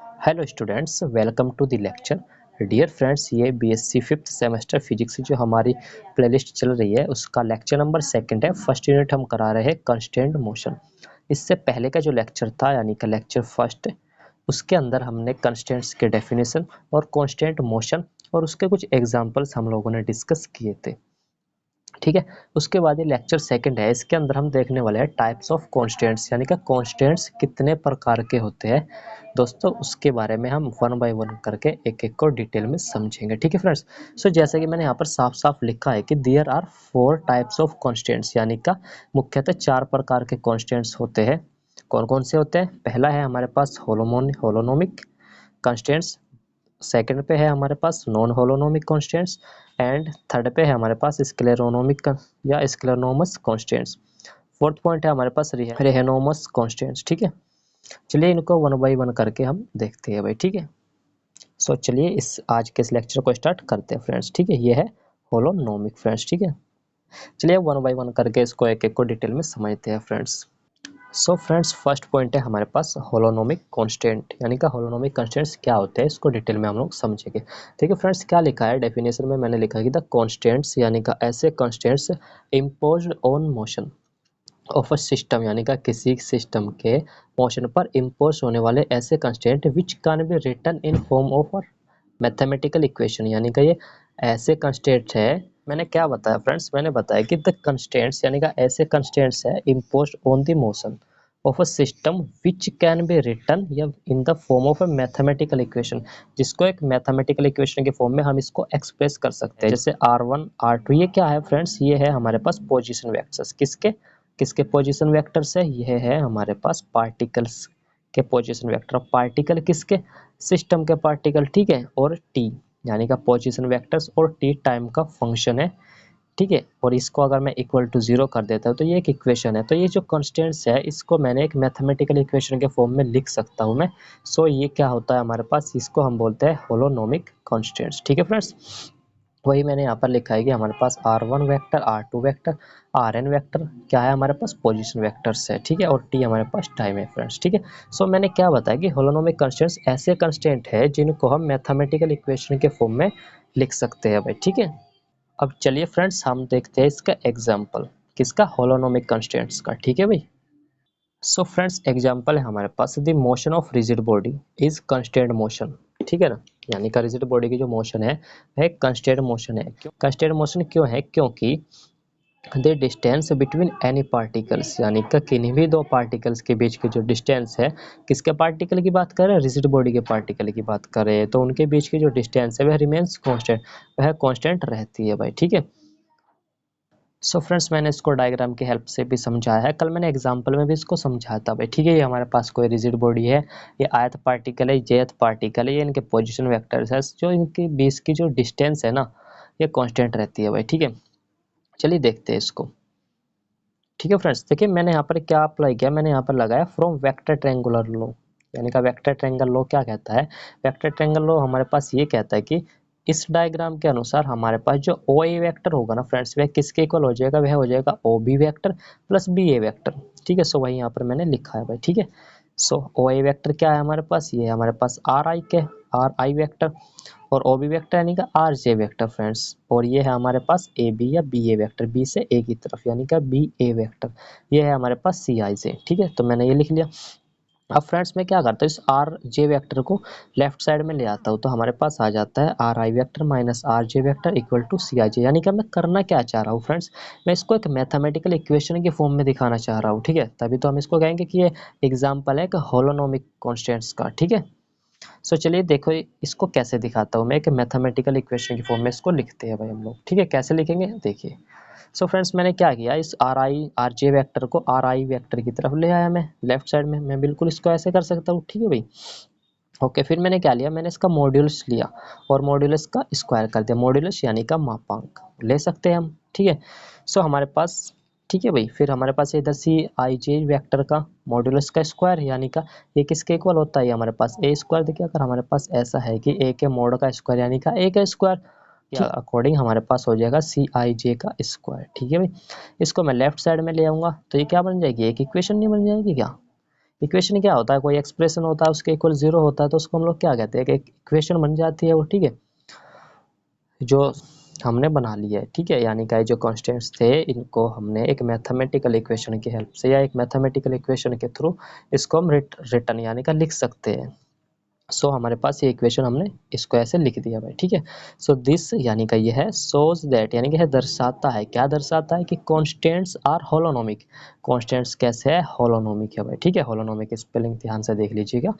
Hello students, welcome to the lecture. Dear friends, ये BSc fifth semester physics जो हमारी playlist चल रही है उसका लेक्चर नंबर सेकंड है। फर्स्ट यूनिट हम करा रहे हैं कंस्टेंट मोशन। इससे पहले का जो लेक्चर था यानी कि लेक्चर फर्स्ट, उसके अंदर हमने कंस्टेंट्स के डेफिनेशन और कांस्टेंट मोशन और उसके कुछ एग्जांपल्स हम लोगों ने डिस्कस किए थे। ठीक है, उसके बाद ये लेक्चर सेकंड है। इसके अंदर हम देखने वाले हैं टाइप्स ऑफ कांस्टेंट्स, यानी कि कांस्टेंट्स कितने प्रकार के होते हैं दोस्तों। उसके बारे में हम वन बाय वन करके एक एक को डिटेल में समझेंगे। ठीक है फ्रेंड्स, सो जैसे कि मैंने यहाँ पर साफ साफ लिखा है कि there are four types of constants, यानी का मुख्यतः चार प्रकार के कांस्टेंट्स होते हैं। कौन कौन से होते हैं? पहला है हमारे पास होलोनोमिक कांस्टेंट्स, सेकंड पे है हमारे पास non holonomic constants and third पे है हमारे पास स्क्लेरोनोमिक या स्क्लेरोनोमस कांस्टेंट्स। फोर्थ पॉइंट है हमारे पास रेहेनोमस कांस्टेंट्स। ठीक है, चलिए इनको वन बाय वन करके हम देखते हैं भाई। ठीक है, सो चलिए इस आज के इस लेक्चर को स्टार्ट करते हैं फ्रेंड्स। ठीक है, ये है होलोनोमिक फ्रेंड्स। ठीक है, चलिए वन बाय वन करके इसको एक एक को डिटेल में समझते हैं friends. So friends, first point है हमारे पास होलोनोमिक कांस्टेंट, यानी कि होलोनोमिक कांस्टेंट्स क्या होते हैं इसको डिटेल में हम लोग समझेंगे। ठीक है फ्रेंड्स, क्या लिखा है डेफिनेशन में? मैंने लिखा है कि द कांस्टेंट्स यानी कि ऐसे constants imposed on motion of a system, यानी कि किसी सिस्टम के मोशन पर इम्पोज होने वाले ऐसे constant which can be written in form of mathematical equation, यानी कि ये ऐसे कंस्टेंट्स है। मैंने क्या बताया फ्रेंड्स? मैंने बताया कि द कंस्टेंट्स यानी कि ऐसे कंस्टेंट्स है imposed on the motion of a system which can be written या in the form of a mathematical equation, जिसको एक मैथमेटिकल इक्वेशन के फॉर्म में हम इसको एक्सप्रेस कर सकते हैं। जैसे R1 R2, ये क्या है फ्रेंड्स? ये है हमारे पास पोजीशन वेक्टर्स। किसके किसके पोजीशन वेक्टर्स है? ये है हमारे पास पार्टिकल्स के पोजीशन वेक्टर। पार्टिकल किसके? सिस्टम के पार्टिकल। ठीक है, और टी यानी का पोजीशन वेक्टर्स और टी टाइम का फंक्शन है। ठीक है, और इसको अगर मैं इक्वल टू जीरो कर देता हूँ तो ये एक इक्वेशन है। तो ये जो कॉन्स्टेंट्स है इसको मैंने एक मैथमेटिकल इक्वेशन के फॉर्म में लिख सकता हूँ मैं। सो ये क्या होता है हमारे पास? इसको हम बोलते हैं होलोनोमिक कॉन्स्टेंट्स। ठीक है फ्रेंड्स, वही मैंने यहाँ पर लिखा है कि हमारे पास R1 vector, R2 vector, Rn vector क्या है हमारे पास? पोजीशन वेक्टर्स है। ठीक है, और टी हमारे पास टाइम है फ्रेंड्स। ठीक है, सो मैंने क्या बताया कि होलोनोमिक कंस्टेंट्स ऐसे कंस्टेंट है जिनको हम मैथमेटिकल इक्वेशन के फॉर्म में लिख सकते हैं भाई। ठीक है, अब चलिए फ्रेंड्स हम देखते हैं इसका एग्जाम्पल। किसका? होलोनोमिक कंस्टेंट्स का। ठीक है भाई, सो फ्रेंड्स एग्जांपल है हमारे पास the motion of rigid body is constant motion. ठीक है ना, यानी का रिजिड बॉडी की जो मोशन है वह कंस्टेंट मोशन है। कंस्टेंट मोशन क्यों है? क्योंकि the distance between any particles, यानी कि किन्हीं भी दो पार्टिकल्स के बीच की जो डिस्टेंस है, किसके पार्टिकल की बात कर रहे हैं? रिजिड बॉडी के पार्टिकल की बात कर रहे हैं। तो उनके बीच की जो डिस्टेंस है वह रिमेन्स कांस्टेंट, वह कांस्टेंट रहती है भाई। ठीक है, सो फ्रेंड्स मैंने इसको डायग्राम की हेल्प से भी समझाया है, कल मैंने एग्जांपल में भी इसको समझाया था भाई। ठीक है, ये हमारे पास कोई रिजिड बॉडी है, ये आयत पार्टिकल है, जेथ पार्टिकल है, ये इनके पोजीशन वेक्टर्स है। जो इनके बीच की जो डिस्टेंस है ना, ये कांस्टेंट रहती है भाई। ठीक है, चलिए देखते हैं इसको। ठीक है फ्रेंड्स, देखिए मैंने यहाँ पर क्या अप्लाई किया, मैंने यहाँ पर लगाया फ्रॉम वेक्टर ट्रायंगुलर लॉ, यानी का वेक्टर ट्रायंगल लॉ क्या कहता है? वेक्टर ट्रायंगल लॉ हमारे पास ये कहता है कि इस डायग्राम के अनुसार हमारे पास जो ओ ए वेक्टर होगा ना फ्रेंड्स, वह किसके इक्वल हो जाएगा? वह हो जाएगा O B vector plus B A vector. ठीक है, सो वही यहाँ पर मैंने लिखा है भाई। ठीक है, सो ओ ए वेक्टर क्या है हमारे पास? ये है हमारे पास आर आई वेक्टर, और ओ बी वेक्टर यानी कि आर जे वेक्टर फ्रेंड्स, और ये है हमारे पास ए बी या बी ए वेक्टर, बी से ए की तरफ यानी कि बी ए वेक्टर, ये है हमारे पास सी आई जे। ठीक है, तो मैंने ये लिख लिया। अब फ्रेंड्स मैं क्या करता हूँ, इस आर जे वेक्टर को लेफ्ट साइड में ले आता हूँ, तो हमारे पास आ जाता है R I vector minus R J vector equal to C I J. यानी कि मैं करना क्या चाह रहा हूँ फ्रेंड्स? मैं इसको एक मैथमेटिकल इक्वेशन के फॉर्म में दिखाना चाह रहा हूँ। ठीक है, तभी तो हम इसको कहेंगे कि ये एग्जाम्पल है कि होलोनोमिक कॉन्स्टेंट्स का। ठीक है, सो चलिए देखो इसको कैसे दिखाता हूँ मैं, एक मैथमेटिकल इक्वेशन की फॉर्म में इसको लिखते हैं भाई हम लोग। ठीक है, कैसे लिखेंगे देखिए। सो फ्रेंड्स मैंने क्या किया, इस आर जे वेक्टर को आर आई वेक्टर की तरफ ले आया मैं लेफ्ट साइड में। मैं बिल्कुल इसको ऐसे कर सकता हूँ। ठीक है भाई, ओके, फिर मैंने क्या लिया, मैंने इसका मॉड्यूलस लिया और मॉड्यूलस का स्क्वायर कर दिया। मॉड्यूलस यानी का मापांक ले सकते हैं हम। ठीक है, सो हमारे पास, ठीक है भाई, फिर हमारे पास इधर सी आई जे वेक्टर का मॉड्यूलस का स्क्वायर यानी का ये किसके इक्वल होता है? हमारे पास ए स्क्वायर। देखिए अगर हमारे पास ऐसा है कि ए के मोड का स्क्वायर यानी का ए का स्क्वायर, या अकॉर्डिंग हमारे पास हो जाएगा सी आई जे का स्क्वायर। ठीक है भाई, इसको मैं लेफ्ट साइड में ले आऊंगा तो ये क्या बन जाएगी? एक इक्वेशन नहीं बन जाएगी क्या? इक्वेशन क्या होता है, कोई एक्सप्रेशन होता है उसके इक्वल 0 होता है तो उसको हम लोग क्या कहते हैं, एक इक्वेशन बन जाती है वो, ठीक है, जो हमने बना लिया है, ठीक है। यानी कि जो कॉन्स्टेंट्स थे इनको हमने एक मैथमेटिकल इक्वेशन की हेल्प से या एक मैथमेटिकल इक्वेशन के थ्रू इसको हम रिटर्न यानी कि लिख सकते हैं। सो हमारे पास ये इक्वेशन हमने इसको ऐसे लिख दिया भाई, ठीक है। सो दिस यानी कि ये है सोज दैट यानी कि है दर्शाता है, क्या दर्शाता है कि कॉन्स्टेंट्स आर होलोनोमिक। कॉन्स्टेंट्स कैसे है, होलोनोमिक है भाई, ठीक है। होलोनोमिक स्पेलिंग ध्यान से देख लीजिएगा,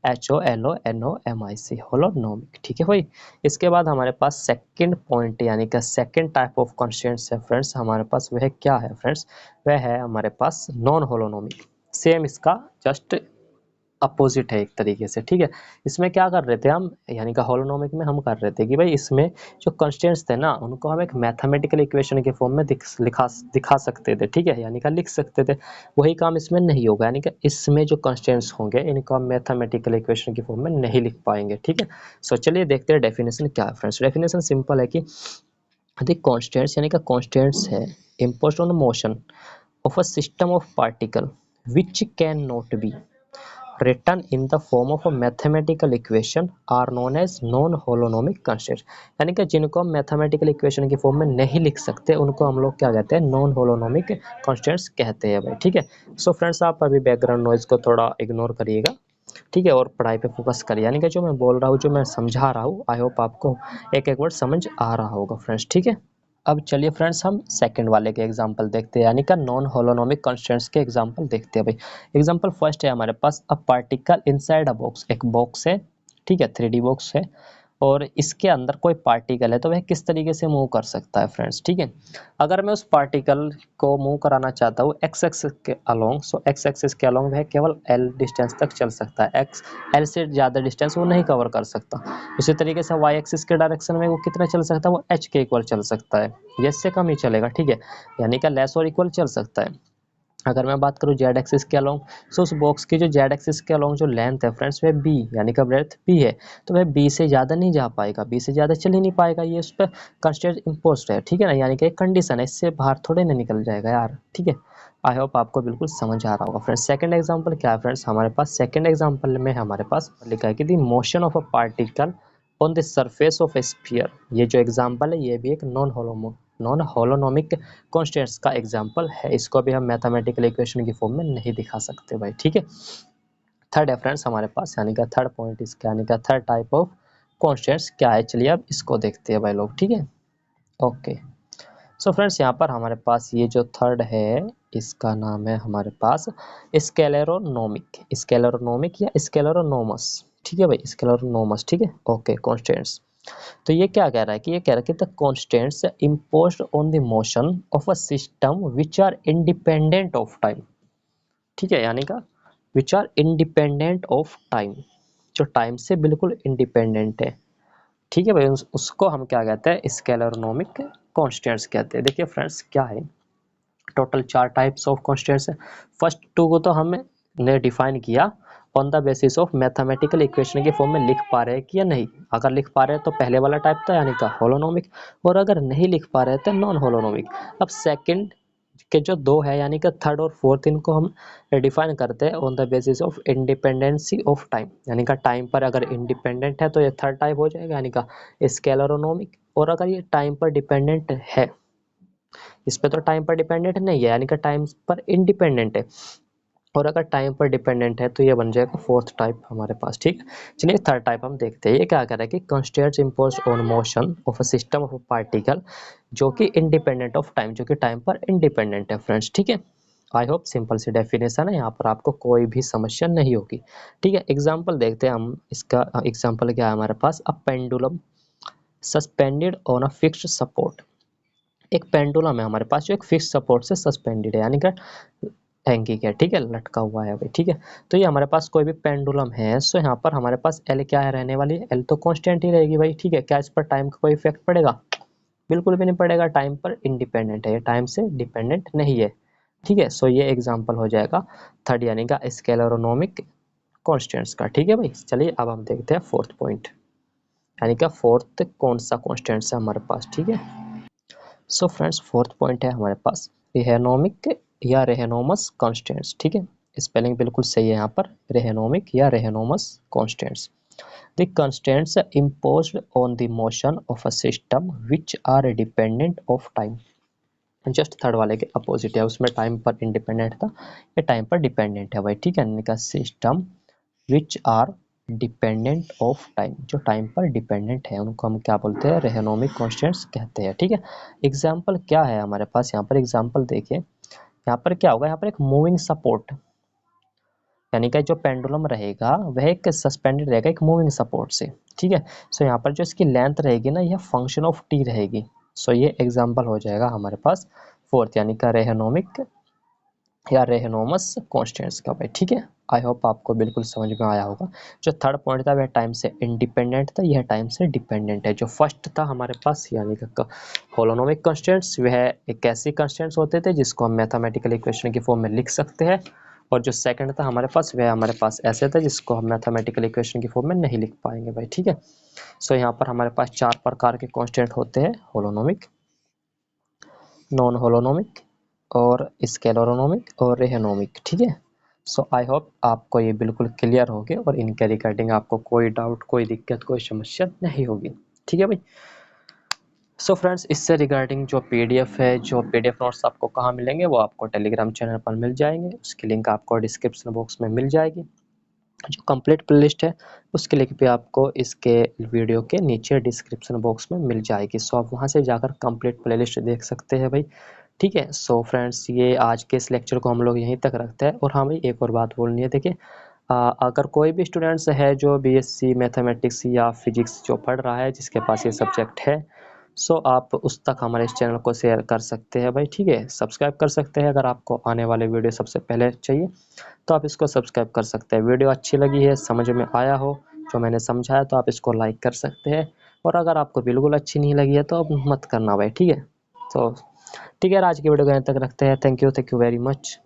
HOLONOMIC, होलोनोमिक, ठीक है भाई। इसके बाद हमारे पास सेकंड पॉइंट यानी कि सेकंड टाइप ऑफ कॉन्स्टेंट्स है फ्रेंड्स हमारे पास, वह क्या है फ्रेंड्स, वह है हमारे पास नॉन होलोनोमिक। सेम इसका जस्ट अपोजिट है एक तरीके से, ठीक है। इसमें क्या कर रहे थे हम, यानी कि होलोनोमिक में हम कर रहे थे कि भाई इसमें जो कंस्टेंट्स थे ना उनको हम एक मैथमेटिकल इक्वेशन के फॉर्म में दिखा सकते थे, ठीक है, यानी कि लिख सकते थे। वही काम इसमें नहीं होगा, यानी कि इसमें जो कंस्टेंट्स होंगे इनको हम मैथमेटिकल इक्वेशन की फॉर्म में नहीं लिख पाएंगे, ठीक है। सो चलिए देखते हैं डेफिनेशन क्या है फ्रेंड्स। डेफिनेशन सिंपल है कि यदि कॉन्स्टेंट्स यानी कि कॉन्स्टेंट्स है imposed on motion of a system of particle which can not be written in the form of a mathematical equation are known as non-holonomic constants। यानी कि जिनको हम मैथमेटिकल इक्वेशन की फॉर्म में नहीं लिख सकते उनको हम लोग क्या कहते हैं, नॉन होलोनोमिक कॉन्स्टेंट्स कहते हैं भाई, ठीक है। सो फ्रेंड्स आप अभी बैकग्राउंड नॉइज को थोड़ा इग्नोर करिएगा, ठीक है, और पढ़ाई पे फोकस करिए। यानी कि जो मैं बोल रहा हूँ, जो मैं समझा रहा हूँ, आई होप आपको एक एक वर्ड समझ आ रहा होगा फ्रेंड्स, ठीक है। अब चलिए फ्रेंड्स हम सेकंड वाले के एग्जांपल देखते हैं, यानी कि नॉन होलोनोमिक कॉन्स्टेंट्स के एग्जांपल देखते हैं भाई। एग्जांपल फर्स्ट है हमारे पास, a particle inside a box, एक बॉक्स है, ठीक है, 3D बॉक्स है, और इसके अंदर कोई पार्टिकल है तो वह किस तरीके से मूव कर सकता है फ्रेंड्स, ठीक है। अगर मैं उस पार्टिकल को मूव कराना चाहता हूँ एक्स एक्सिस के अलोंग, सो एक्स एक्सिस के अलोंग वह केवल एल डिस्टेंस तक चल सकता है, एक्स एल से ज़्यादा डिस्टेंस वो नहीं कवर कर सकता। उसी तरीके से वाई एक्सिस के डायरेक्शन में वो कितना चल सकता है, वो एच के इक्वल चल सकता है, एच से कम ही चलेगा, ठीक है, यानी कि लेस और इक्वल चल सकता है। अगर मैं बात करूँ जेड एक्सिस के अलोंग, सो उस बॉक्स की जो जेड एक्सिस के अलोंग जो लेंथ है फ्रेंड्स वह बी यानी कि ब्रेड्थ बी है, तो वह बी से ज़्यादा नहीं जा पाएगा, बी से ज़्यादा चल ही नहीं पाएगा, ये उस पर कंस्ट्रेंट इम्पोज्ड है, ठीक है ना, यानी कि एक कंडीशन है, इससे बाहर थोड़े ना निकल जाएगा यार, ठीक है। आई होप आपको बिल्कुल समझ आ रहा होगा फ्रेंड्स। सेकंड एग्जांपल क्या है फ्रेंड्स हमारे पास, सेकंड एग्जांपल में हमारे पास लिखा है कि the motion of a particle on the surface of A sphere. ये जो एग्जांपल है ये भी एक नॉन होलोनोमिक कॉन्स्टेंट्स का एग्जांपल है, इसको भी हम मैथमेटिकल इक्वेशन की फॉर्म में नहीं दिखा सकते भाई, ठीक है। थर्ड है फ्रेंड्स हमारे पास, यानी कि थर्ड पॉइंट इसका, यानी कि थर्ड टाइप ऑफ कॉन्स्टेंट्स क्या है, चलिए अब इसको देखते हैं भाई लोग, ठीक है। ओके, सो फ्रेंड्स यहाँ पर हमारे पास ये जो थर्ड है इसका नाम है हमारे पास स्केलेरोनोमिक, स्केलेरोनोमिक या स्केलेरोनोमस, ठीक है भाई, स्केलेरोनोमस, ठीक है। ओके, कॉन्स्टेंट्स, तो ये क्या कह रहा है कि ये कह रहा है कि the constants imposed on the motion of a system which are independent of time, ठीक है, यानी का which are independent of time, जो टाइम से बिल्कुल इंडिपेंडेंट है, ठीक है भाई, उसको हम क्या कहते हैं, स्केलरनोमिक कॉन्स्टेंट्स कहते हैं। देखिए फ्रेंड्स क्या है, टोटल 4 टाइप्स ऑफ कॉन्स्टेंट्स है। फर्स्ट 2 को तो हमने डिफाइन किया on the basis of mathematical equation के फॉर्म में लिख पा रहे हैं कि या नहीं, अगर लिख पा रहे हैं तो पहले वाला टाइप था यानी का होलोनोमिक, और अगर नहीं लिख पा रहे थे नॉन होलोनोमिक। अब सेकंड के जो 2 है यानी कि थर्ड और फोर्थ, इनको हम डिफाइन करते हैं on the basis of independency of time, यानी का टाइम पर अगर इंडिपेंडेंट है तो ये थर्ड टाइप हो जाएगा यानी का स्केलरोनोमिक, और अगर ये टाइम पर डिपेंडेंट है, इस पे तो टाइम पर डिपेंडेंट नहीं है यानी कि टाइम पर इंडिपेंडेंट है, और अगर टाइम पर डिपेंडेंट है तो ये बन जाएगा फोर्थ टाइप हमारे पास, ठीक। चलिए थर्ड टाइप हम देखते हैं, ये क्या कर रहा है कि constants imposed on motion of a system of a particle जो कि इंडिपेंडेंट ऑफ टाइम, जो कि टाइम पर इंडिपेंडेंट है फ्रेंड्स, ठीक है। आई होप सिंपल सी डेफिनेशन है, यहाँ पर आपको कोई भी समस्या नहीं होगी, ठीक है। एग्जाम्पल देखते हैं हम, इसका एग्जाम्पल क्या है हमारे पास, a pendulum suspended on a fixed support. एक पेंडुलम है हमारे पास जो एक फिक्स सपोर्ट से सस्पेंडेड है, यानी कि हैंगिंग है, ठीक है, लटका हुआ है भाई, ठीक है। तो ये हमारे पास कोई भी पेंडुलम है, सो यहाँ पर हमारे पास एल क्या है रहने वाली है, एल तो कांस्टेंट ही रहेगी भाई, ठीक है। क्या इस पर टाइम का कोई इफेक्ट पड़ेगा, बिल्कुल भी नहीं पड़ेगा, टाइम पर इंडिपेंडेंट है, ये टाइम से डिपेंडेंट नहीं है, ठीक है। सो ये एग्जाम्पल हो जाएगा थर्ड यानी का स्केलरोनोमिक कॉन्स्टेंट्स का, ठीक है भाई। चलिए अब हम देखते हैं फोर्थ पॉइंट, यानी कि फोर्थ कौन सा कॉन्स्टेंट्स है हमारे पास, ठीक है। सो फ्रेंड्स फोर्थ पॉइंट है हमारे पास रेहोनोमिक या रेहोनोमस कॉन्स्टेंट्स, ठीक है, स्पेलिंग बिल्कुल सही है यहाँ पर, रेहेनोमिक या रेहेनोमस constants. The constants imposed on the motion of a system which are dependent of time। Just third वाले के अपोजिट है, उसमें टाइम पर इंडिपेंडेंट था, ये टाइम पर डिपेंडेंट है भाई, ठीक है। इनका system which are dependent of time, जो टाइम पर डिपेंडेंट है उनको हम क्या बोलते हैं, रेहेनोमिक कॉन्स्टेंट्स कहते हैं, ठीक है। एग्जाम्पल क्या है हमारे पास यहाँ पर, एग्जाम्पल देखिए यहाँ पर क्या होगा, यहाँ पर एक मूविंग सपोर्ट, यानी कि जो पेंडुलम रहेगा वह एक सस्पेंडेड रहेगा एक मूविंग सपोर्ट से, ठीक है। सो यहाँ पर जो इसकी लेंथ रहेगी ना, यह फंक्शन ऑफ टी रहेगी। सो ये एग्जांपल हो जाएगा हमारे पास फोर्थ, यानी का रेहेनोमिक या रेहेनोमस कॉन्स्टेंट्स का भाई, ठीक है। आई होप आपको बिल्कुल समझ में आया होगा। जो थर्ड पॉइंट था वह टाइम से इंडिपेंडेंट था, यह टाइम से डिपेंडेंट है। जो फर्स्ट था हमारे पास यानी कि होलोनोमिक कॉन्स्टेंट्स, वह एक ऐसी कॉन्स्टेंट्स होते थे जिसको हम मैथमेटिकल इक्वेशन की फॉर्म में लिख सकते हैं, और जो सेकंड था हमारे पास वह हमारे पास ऐसे थे जिसको हम मैथमेटिकल इक्वेशन की फॉर्म में नहीं लिख पाएंगे भाई, ठीक है। सो यहाँ पर हमारे पास 4 प्रकार के कॉन्स्टेंट होते हैं, होलोनोमिक, नॉन होलोनोमिक और स्केलरोनोमिक और रेहेनोमिक, ठीक है। सो आई होप आपको ये बिल्कुल क्लियर हो गया और इनके रिगार्डिंग आपको कोई डाउट, कोई दिक्कत, कोई समस्या नहीं होगी, ठीक है भाई। सो फ्रेंड्स, इससे रिगार्डिंग जो पीडीएफ है, जो पीडीएफ नोट्स आपको कहाँ मिलेंगे, वो आपको टेलीग्राम चैनल पर मिल जाएंगे, उसकी लिंक आपको डिस्क्रिप्शन बॉक्स में मिल जाएगी। जो कंप्लीट प्लेलिस्ट है उसके लिंक भी आपको इसके वीडियो के नीचे डिस्क्रिप्शन बॉक्स में मिल जाएगी। सो आप वहाँ से जाकर कंप्लीट प्लेलिस्ट देख सकते हैं भाई, ठीक है। सो फ्रेंड्स, ये आज के इस लेक्चर को हम लोग यहीं तक रखते हैं। और हाँ भाई, एक और बात बोलनी है, देखिए अगर कोई भी स्टूडेंट्स है जो बीएससी मैथमेटिक्स या फिजिक्स जो पढ़ रहा है, जिसके पास ये सब्जेक्ट है, सो आप उस तक हमारे इस चैनल को शेयर कर सकते हैं भाई, ठीक है। सब्सक्राइब कर सकते हैं, अगर आपको आने वाले वीडियो सबसे पहले चाहिए तो आप इसको सब्सक्राइब कर सकते हैं। वीडियो अच्छी लगी है, समझ में आया हो जो मैंने समझाया, तो आप इसको लाइक कर सकते हैं, और अगर आपको बिल्कुल अच्छी नहीं लगी है तो आप मत करना भाई, ठीक है। तो ठीक है, आज की वीडियो को यहाँ तक रखते हैं। Thank you very much.